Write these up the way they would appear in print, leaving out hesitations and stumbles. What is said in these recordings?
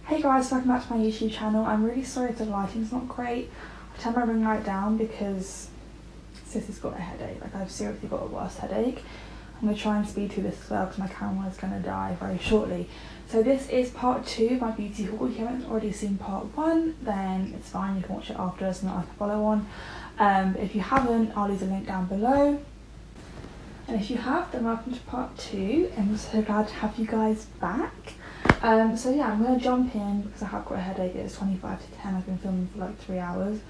Hey guys, welcome back to my YouTube channel. I'm really sorry if the lighting's not great. I turned my ring light down because Sissy's got a headache. Like, I've seriously got a worse headache. I'm going to try and speed through this as well because my camera is going to die very shortly. So this is part 2 of my beauty haul. If you haven't already seen part 1, then it's fine, you can watch it after, it's not like a follow on. But if you haven't, I'll leave the link down below. And if you have, then welcome to part 2, and I'm so glad to have you guys back. So yeah, I'm going to jump in because I have got a headache. It's 25 to 10, I've been filming for like 3 hours.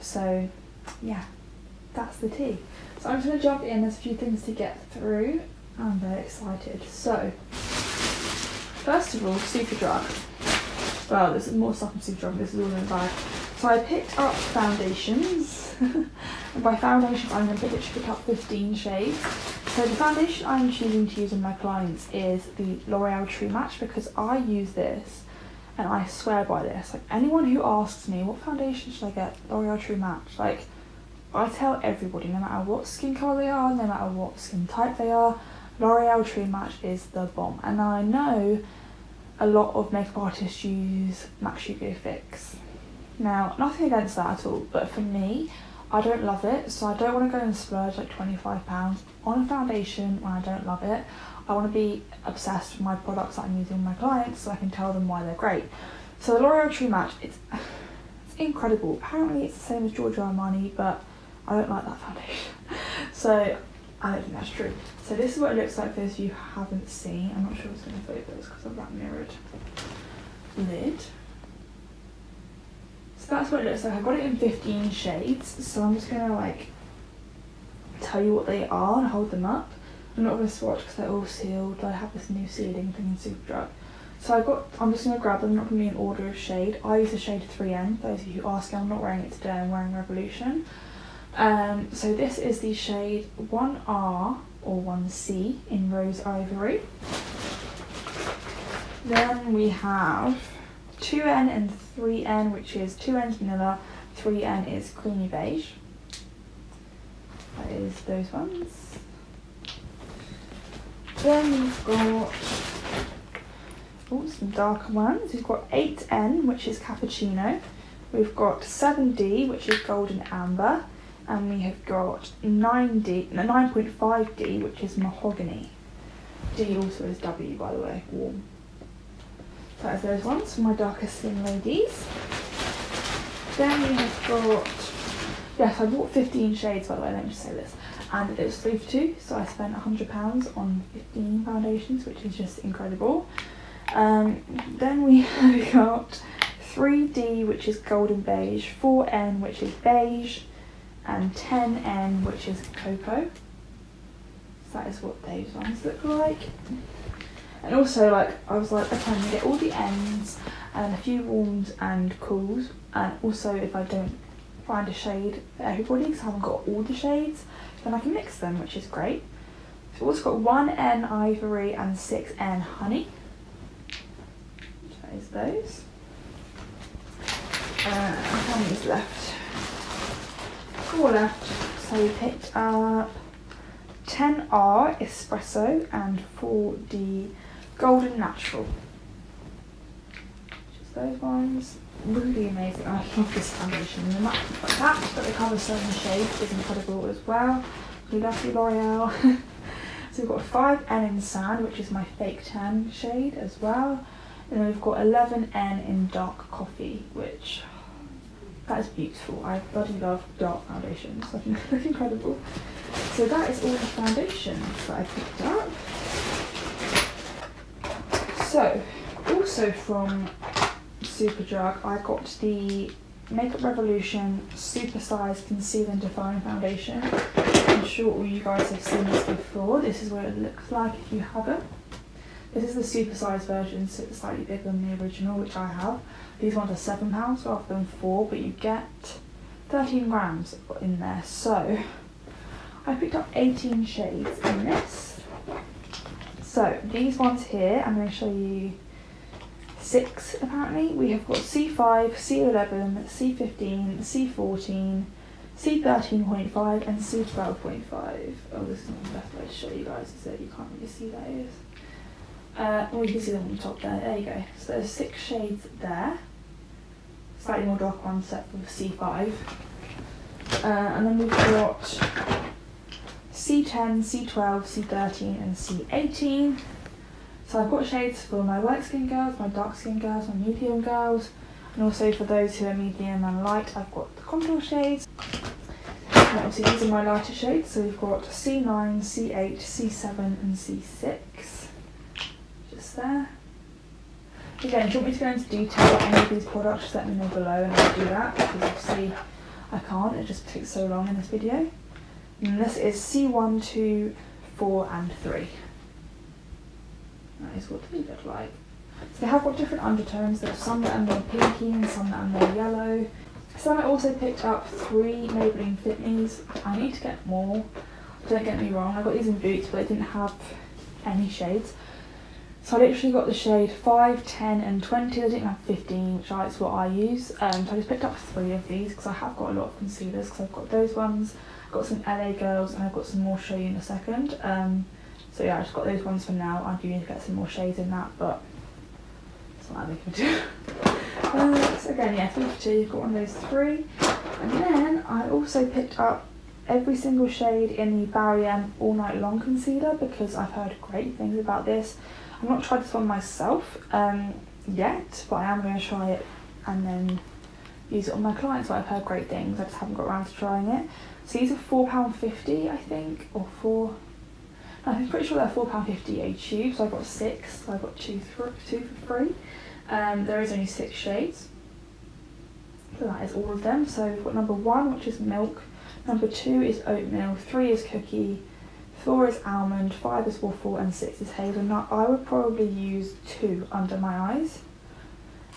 So yeah, that's the tea. So I'm just going to jump in, there's a few things to get through. I'm very excited. So, first of all, Superdrug. Well, there's more stuff from Superdrug, this is all in the bag. So I picked up foundations. And by foundations, I'm going to pick up 15 shades. So the foundation I'm choosing to use on my clients is the L'Oreal True Match because I use this and I swear by this. Like, anyone who asks me, what foundation should I get? L'Oreal True Match. Like, I tell everybody, no matter what skin colour they are, no matter what skin type they are, L'Oreal True Match is the bomb. And I know a lot of makeup artists use MAC Studio Fix. Now, nothing against that at all, but for me, I don't love it, so I don't want to go and splurge like £25 on a foundation when I don't love it. I want to be obsessed with my products that I'm using with my clients so I can tell them why they're great. So the L'Oreal True Match, it's incredible. Apparently it's the same as Giorgio Armani, but I don't like that foundation. So I don't think that's true. So this is what it looks like for those of you who haven't seen. I'm not sure it's going to focus because of that mirrored lid. So that's what it looks like. I got it in 15 shades, so I'm just going to like tell you what they are and hold them up. I'm not going to swatch because they're all sealed. I have this new sealing thing in Superdrug. So I'm just going to grab them, I'm not going to be in order of shade. I use the shade 3N, those of you who ask, I'm not wearing it today, I'm wearing Revolution. So this is the shade 1R or 1C in Rose Ivory. Then we have 2N and 3N, which is 2N's vanilla, 3N is creamy beige. That is those ones. Then we've got some darker ones. We've got 8N, which is cappuccino. We've got 7D, which is golden amber. And we have got 9.5D, which is mahogany. D also is W, by the way, warm. So that is those ones for my darker skin ladies. Then we have got, yes, I bought 15 shades, by the way, let me just say this. And it was 3 for 2, so I spent £100 on 15 foundations, which is just incredible. Then we have got 3D, which is golden beige, 4N, which is beige, and 10N, which is cocoa. So that is what those ones look like. And also, like, I was like, okay, I'm gonna get all the ends and a few warms and cools. And also, if I don't find a shade for everybody, because I haven't got all the shades, then I can mix them, which is great. So we've also got 1N Ivory and 6N Honey. That is those. How many is left? 4 left. So we picked up 10R Espresso and 4D Golden Natural. Just those ones. Really amazing. I love this foundation. The fact that it covers so many shades is incredible as well. We love the L'Oreal. So we've got 5N in Sand, which is my fake tan shade as well. And then we've got 11N in Dark Coffee, which, that is beautiful. I bloody love dark foundations. They look incredible. So that is all the foundations that I picked up. So, also from Superdrug, I got the Makeup Revolution Super Size Conceal and Define Foundation. I'm sure all you guys have seen this before. This is what it looks like if you haven't. This is the super size version, so it's slightly bigger than the original, which I have. These ones are £7 rather than 4, but you get 13 grams in there. So I picked up 18 shades in this. So these ones here, I'm going to show you 6 apparently. We have got C5, C11, C15, C14, C13.5 and C12.5. Oh, this is not the best way to show you guys, is that you can't really see those. Well, you can see them on the top there. There you go. So there's 6 shades there. Slightly more dark one set for C5. And then we've got C10, C12, C13 and C18. So I've got shades for my light skin girls, my dark skin girls, my medium girls, and also for those who are medium and light, I've got the contour shades. And obviously these are my lighter shades, so we've got C9, C8, C7 and C6. Just there. Again, if you want me to go into detail on any of these products, just let me know below and I'll do that, because obviously I can't, it just takes so long in this video. And this is C1, 2, 4 and 3. That is what they look like. So they have got different undertones. There's some that are more pinky and some that are more yellow. So I also picked up 3 Maybelline Fit Me's. I need to get more, don't get me wrong. I got these in Boots but they didn't have any shades. So I literally got the shade 5, 10 and 20. They didn't have 15, which is what I use. So I just picked up 3 of these because I have got a lot of concealers, because I've got those ones, I've got some LA Girls and I've got some more to show you in a second. So yeah, I just got those ones for now. I do need to get some more shades in that, but it's not that big of a deal. So again, yeah, 3 for 2, you've got one of those 3. And then I also picked up every single shade in the Barry M All Night Long Concealer, because I've heard great things about this. I've not tried this one myself yet, but I am going to try it and then use it on my clients. So I've heard great things, I just haven't got around to trying it. So these are £4.50 I think, or I'm pretty sure they're £4.50 a tube, so I got 6, so I got two for free. There is only 6 shades, so that is all of them. So we've got number 1, which is milk, number 2 is oatmeal, 3 is cookie, 4 is almond, 5 is waffle and 6 is hazelnut. I would probably use 2 under my eyes.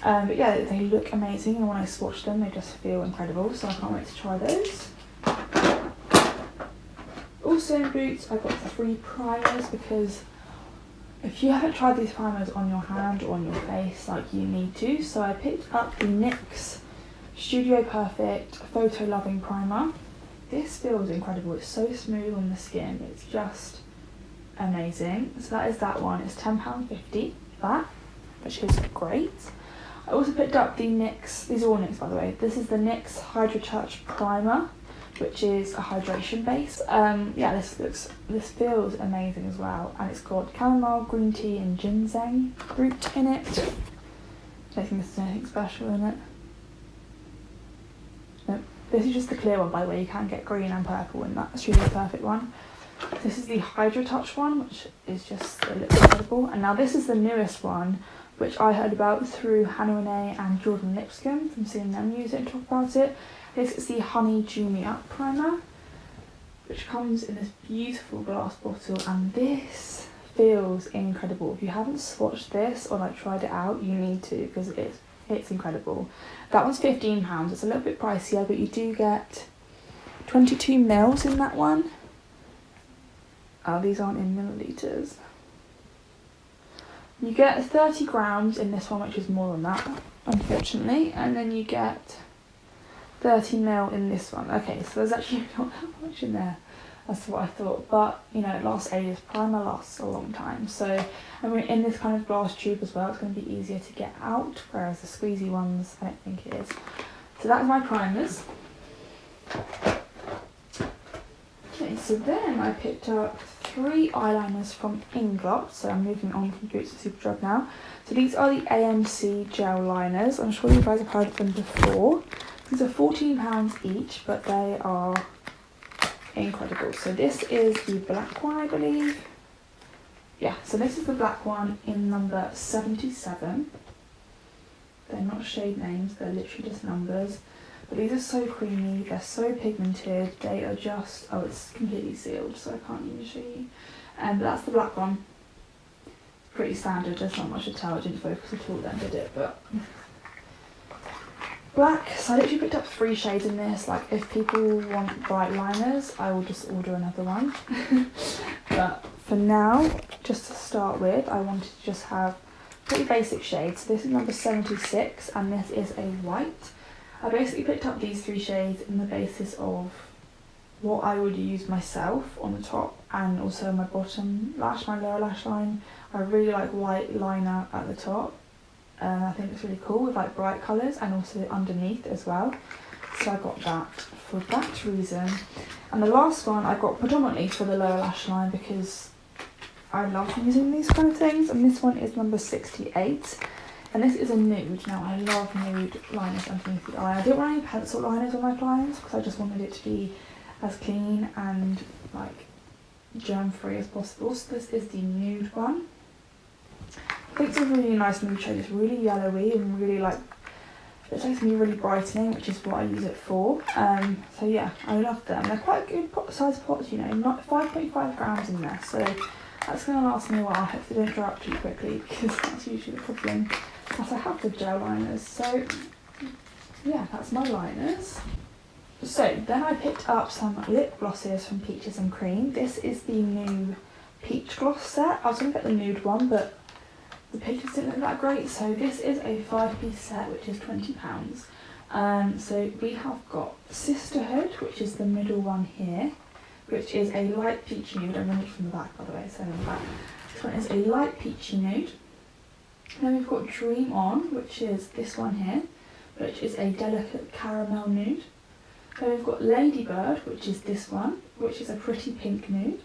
But yeah, they look amazing, and when I swatch them they just feel incredible, so I can't wait to try those. Also in Boots I got 3 primers, because if you haven't tried these primers on your hand or on your face, like, you need to. So I picked up the NYX Studio Perfect Photo Loving Primer. This feels incredible, it's so smooth on the skin, it's just amazing. So that is that one, it's £10.50 that, which is great. I also picked up the NYX, these are all NYX by the way, this is the NYX Hydra Touch Primer, which is a hydration base. Yeah, this feels amazing as well, and it's got chamomile, green tea and ginseng root in it. I don't think there's anything special in it. Nope. This is just the clear one, by the way. You can get green and purple in that Studio Perfect one. This is the Hydra Touch one, which is just, it looks incredible. And now this is the newest one, which I heard about through Hannah Renee and Jordan Lipscomb, from seeing them use it and talk about it. This is the Honey Chew Me Up Primer, which comes in this beautiful glass bottle, and this feels incredible. If you haven't swatched this or like tried it out, you need to, because it's incredible. That one's £15, it's a little bit pricier, but you do get 22 mils in that one. Oh, these aren't in millilitres. You get 30 grams in this one, which is more than that, unfortunately, and then you get 30 ml in this one. Okay, so there's actually not that much in there. That's what I thought, but you know, it lasts ages. Primer lasts a long time, so I mean, in this kind of glass tube as well, it's going to be easier to get out, whereas the squeezy ones, I don't think it is. So that's my primers. Okay, so then I picked up 3 eyeliners from Inglot, so I'm moving on from Boots to Superdrug now. So these are the AMC gel liners. I'm sure you guys have heard of them before. These are £14 each, but they are incredible. So this is the black one, I believe. Yeah, so this is the black one in number 77. They're not shade names, they're literally just numbers. But these are so creamy, they're so pigmented, they are just, oh, it's completely sealed, so I can't even show you. But that's the black one. Pretty standard, there's not much to tell, it didn't focus at all then, did it? But black, so I literally picked up 3 shades in this. Like, if people want bright liners, I will just order another one. But for now, just to start with, I wanted to just have pretty basic shades. So this is number 76, and this is a white. I basically picked up these 3 shades on the basis of what I would use myself on the top and also my bottom lash, my lower lash line. I really like white liner at the top. I think it's really cool with like bright colours and also underneath as well. So I got that for that reason. And the last one I got predominantly for the lower lash line because I love using these kind of things. And this one is number 68. And this is a nude. Now I love nude liners underneath the eye. I didn't want any pencil liners on my clients because I just wanted it to be as clean and like germ free as possible. So this is the nude one. I think it's a really nice nude shade. It's really yellowy and really like, it's going to be really brightening, which is what I use it for. So yeah, I love them. They're quite a good size pots, you know, not 5.5 grams in there. So that's going to last me a while. I hope they don't dry up too quickly because that's usually the problem. As I have the gel liners. So yeah, that's my liners. So then I picked up some lip glosses from Peaches and Cream. This is the new peach gloss set. I was going to get the nude one, but the pictures didn't look that great. So this is a 5-piece set, which is £20. So we have got Sisterhood, which is the middle one here, which is a light peachy nude. I'm going to read from the back, by the way, so in the back. This one is a light peachy nude. Then we've got Dream On, which is this one here, which is a delicate caramel nude. Then we've got Ladybird, which is this one, which is a pretty pink nude.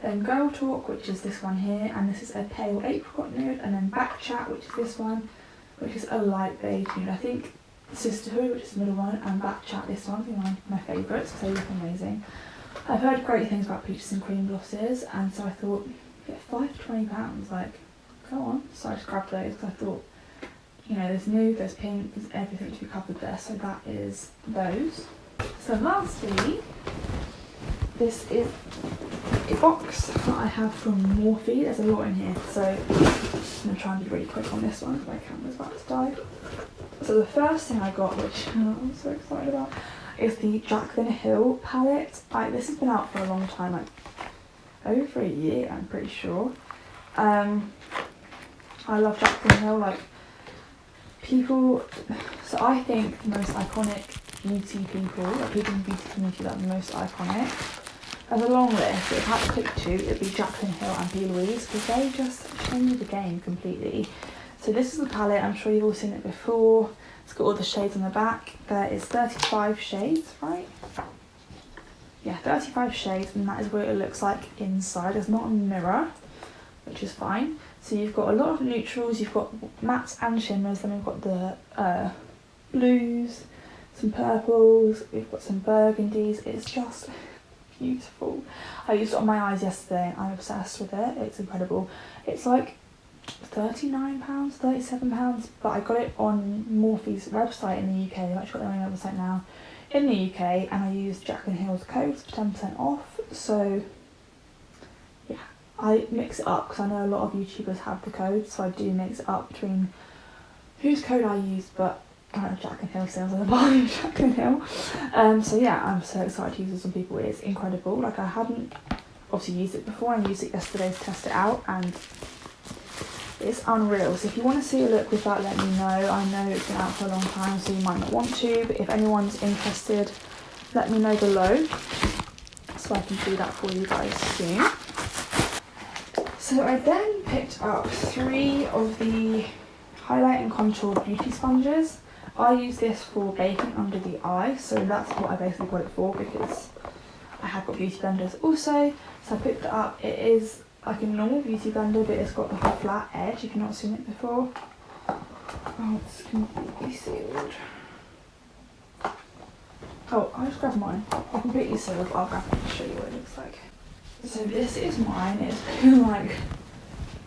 Then Girl Talk, which is this one here, and this is a pale apricot nude. And then Back Chat, which is this one, which is a light beige nude. I think Sisterhood, which is the middle one, and Back Chat, this one, is one of my favourites because they look amazing. I've heard great things about Peaches and Cream glosses, and so I thought, get 5 to £20, like, go on. So I just grabbed those because I thought, you know, there's nude, there's pink, there's everything to be covered there. So that is those. So lastly, this is a box that I have from Morphe. There's a lot in here, so I'm going to try and be really quick on this one because my camera's about to die. So the first thing I got, which I'm so excited about, is the Jaclyn Hill palette. This has been out for a long time, like over a year, I'm pretty sure. I love Jaclyn Hill, like people, so I think the most iconic beauty people, like people in the beauty community that are the most iconic. There's a long list, if I had to pick 2, it'd be Jaclyn Hill and P. Louise because they just changed the game completely. So this is the palette, I'm sure you've all seen it before. It's got all the shades on the back. There is 35 shades, right? Yeah, 35 shades, and that is what it looks like inside. There's not a mirror, which is fine. So you've got a lot of neutrals, you've got mattes and shimmers, then we've got the blues, some purples, we've got some burgundies. It's just beautiful. I used it on my eyes yesterday. I'm obsessed with it. It's incredible. It's like £39, £37, but I got it on Morphe's website in the UK. They've actually got their own website now in the UK, and I used Jaclyn Hill's codes for 10% off. So yeah, I mix it up because I know a lot of YouTubers have the code, so I do mix it up between whose code I use, but I don't know, Jaclyn Hill sales are the volume Jaclyn Hill. So yeah, I'm so excited to use this on people. It's incredible. Like I hadn't obviously used it before. I used it yesterday to test it out, and it's unreal. So if you want to see a look with that, let me know. I know it's been out for a long time, so you might not want to, but if anyone's interested, let me know below so I can do that for you guys soon. So I then picked up 3 of the highlight and contour beauty sponges. I use this for baking under the eye, so that's what I basically got it for because I have got beauty blenders also. So I picked it up. It is like a normal beauty blender, but it's got the whole flat edge if you've not seen it before. Oh, it's completely sealed. Oh, I'll just grab mine. It's completely sealed. I'll grab it and show you what it looks like. So this is mine. It's been like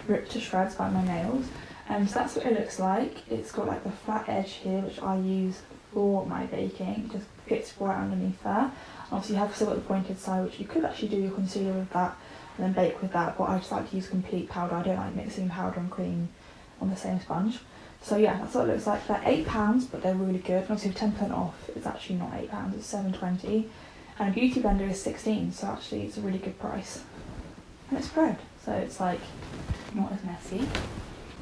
ripped to shreds by my nails. So that's what it looks like. It's got like the flat edge here, which I use for my baking. It just fits right underneath there. Obviously you have still got the pointed side, which you could actually do your concealer with that and then bake with that, but I just like to use complete powder. I don't like mixing powder and cream on the same sponge. So yeah, that's what it looks like. They're £8, but they're really good. And obviously with 10% off, it's actually not £8, it's £7.20. And a beauty blender is 16, so actually it's a really good price. And it's bread, so it's like not as messy.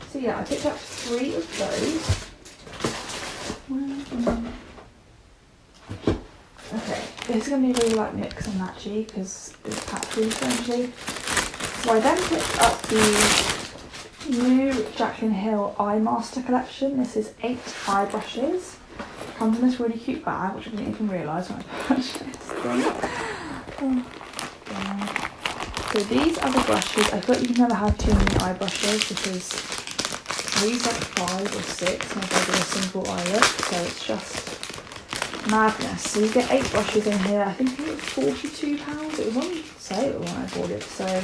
So yeah, I picked up 3 of those. Okay, this This is going to be really like mix and matchy because it's patchy essentially. So I then picked up the new Jaclyn Hill Eye Master collection. This is 8 eye brushes. It comes in this really cute bag, which I didn't even realise when I purchased them. So these are the brushes. I thought you can never have too many eye brushes because I use like 5 or 6 and I go with a single eye look, so it's just madness. So you get 8 brushes in here. I think it was £42. It was on sale when I bought it, so I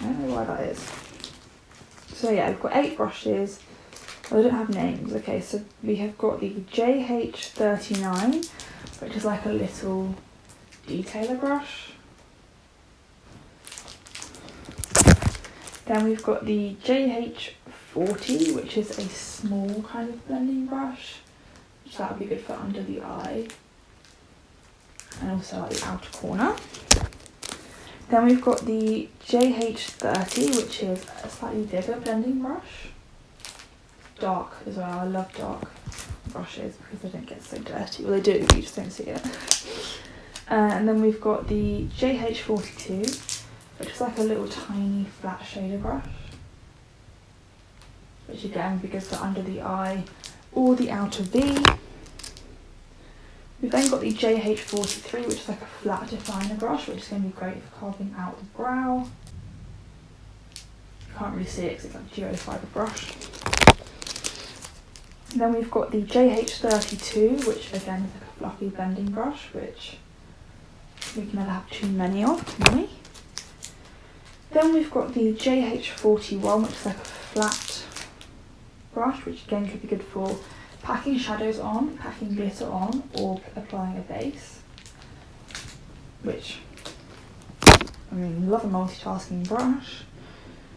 don't know why that is. So yeah, we've got 8 brushes. Oh, they don't have names. Okay, so we have got the JH39, which is like a little detailer brush. Then we've got the JH40, which is a small kind of blending brush, which that would be good for under the eye and also like the outer corner. Then we've got the JH30, which is a slightly bigger blending brush. Dark as well. I love dark brushes because they don't get so dirty. Well, they do, but you just don't see it. And then we've got the JH42, which is like a little tiny flat shader brush, which again would be good for under the eye or the outer V. We've then got the JH43, which is like a flat definer brush, which is going to be great for carving out the brow. You can't really see it because it's like a duo fibre brush. And then we've got the JH32, which again is like a fluffy blending brush, which we can never have too many of, can we? Then we've got the JH41, which is like a flat brush, which again could be good for packing shadows on, packing glitter on, or applying a base. Which, I mean, love a multitasking brush.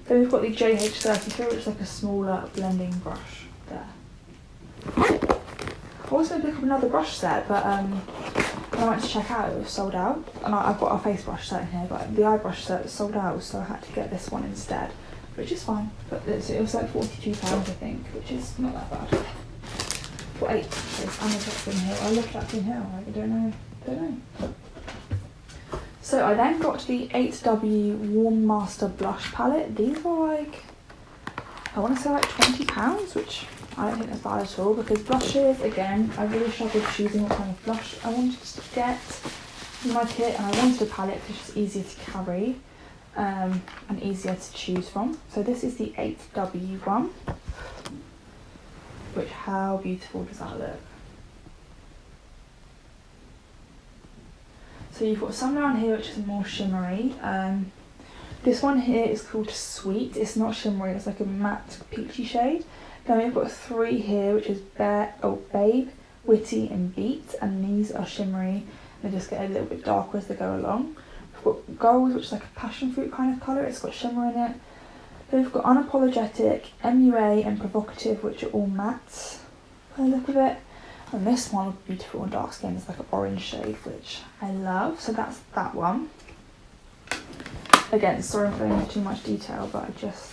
Then we've got the JH33, which is like a smaller blending brush there. I was going to pick up another brush set, but when I went to check out, it was sold out. And I've got a face brush set in here, but the eye brush set was sold out, so I had to get this one instead, which is fine. But it was like £42, I think, which is not that bad. For 8 brushes and a Jaclyn Hill. I love Jaclyn Hill, I don't know. So I then got the 8W Warm Master Blush Palette. These were like, I want to say like £20, which I don't think that's bad at all, because blushes, again, I really struggled choosing what kind of blush I wanted to get in my kit, and I wanted a palette because it's just easier to carry and easier to choose from. So this is the 8W one, which, how beautiful does that look? So you've got some down here which is more shimmery. This one here is called Sweet. It's not shimmery, it's like a matte peachy shade. Then we've got 3 here, which is Babe, Witty and Beat, and these are shimmery. They just get a little bit darker as they go along. We've got Gold, which is like a passion fruit kind of colour. It's got shimmer in it. Then we've got Unapologetic, MUA and Provocative, which are all matte by the look of it. And this one would be beautiful on dark skin. It's like an orange shade, which I love. So that's that one. Again, sorry I'm going into too much detail, but I just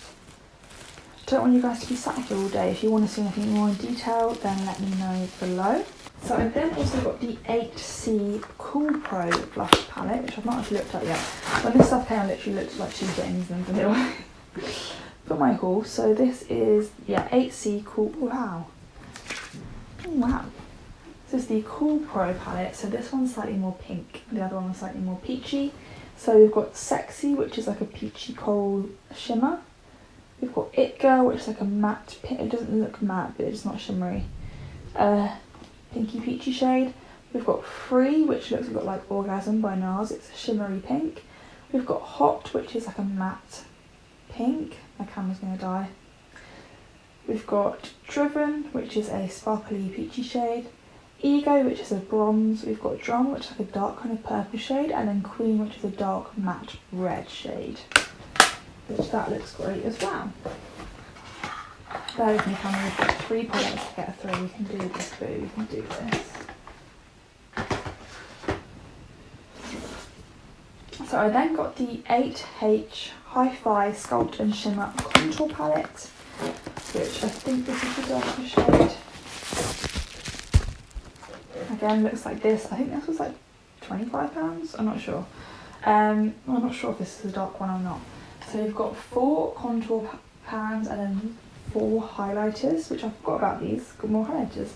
don't want you guys to be sat here all day. If you want to see anything more in detail, then let me know below. So I've then also got the 8C Cool Pro Blush Palette, which I've not actually looked at yet. When this stuff came, I literally looked at like 2 things and put it away. Got my haul. So this is, yeah, 8C Cool, wow. Oh, wow. This is the Cool Pro palette. So this one's slightly more pink. The other one was slightly more peachy. So we've got Sexy, which is like a peachy coal shimmer. We've got It Girl, which is like a matte pink. It doesn't look matte, but it's not shimmery. Pinky peachy shade. We've got Free, which looks a lot like Orgasm by NARS. It's a shimmery pink. We've got Hot, which is like a matte pink. My camera's going to die. We've got Driven, which is a sparkly peachy shade. Ego, which is a bronze. We've got Drum, which is like a dark kind of purple shade. And then Queen, which is a dark matte red shade. Which that looks great as well. Bear with me, camera. We've got 3 palettes to get through. We can do this, boo. We can do this. So I then got the 8H Hi-Fi Sculpt and Shimmer Contour Palette, which I think this is the darker shade. Again, looks like this. I think this was like £25, I'm not sure. I'm not sure if this is a dark one or not. So we've got 4 contour pans and then 4 highlighters, which I forgot about these, got more highlighters.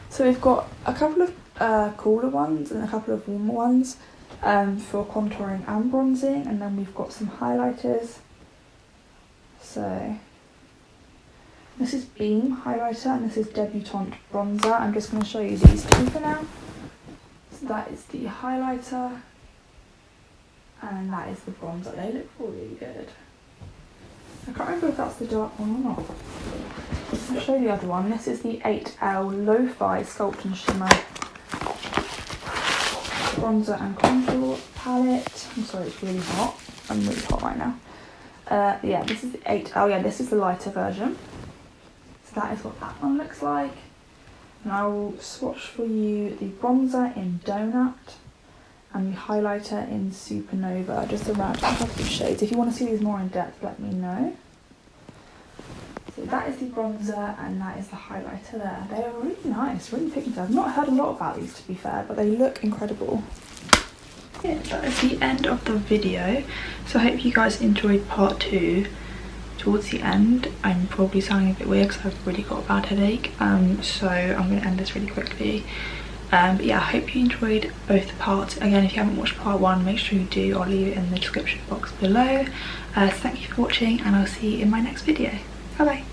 So we've got a couple of cooler ones and a couple of warmer ones for contouring and bronzing, and then we've got some highlighters. So this is Beam highlighter and this is Debutante bronzer. I'm just going to show you these two for now. So that is the highlighter and that is the bronzer. They look really good. I can't remember if that's the dark one or not. I'll show you the other one. This is the 8L Lo-Fi Sculpt and Shimmer bronzer and contour palette. I'm sorry, it's really hot. I'm really hot right now. Yeah, this is the 8L. Yeah, this is the lighter version. So that is what that one looks like. And I will swatch for you the bronzer in Donut and the highlighter in Supernova, just around a couple of shades. If you want to see these more in depth, let me know. So that is the bronzer and that is the highlighter there. They are really nice, really pigmented. I've not heard a lot about these, to be fair, but they look incredible. Yeah, that is the end of the video. So I hope you guys enjoyed part 2. Towards the end, I'm probably sounding a bit weird because I've really got a bad headache. So I'm going to end this really quickly. But yeah, I hope you enjoyed both the parts. Again, if you haven't watched part 1, make sure you do. I'll leave it in the description box below. So thank you for watching and I'll see you in my next video. Bye bye.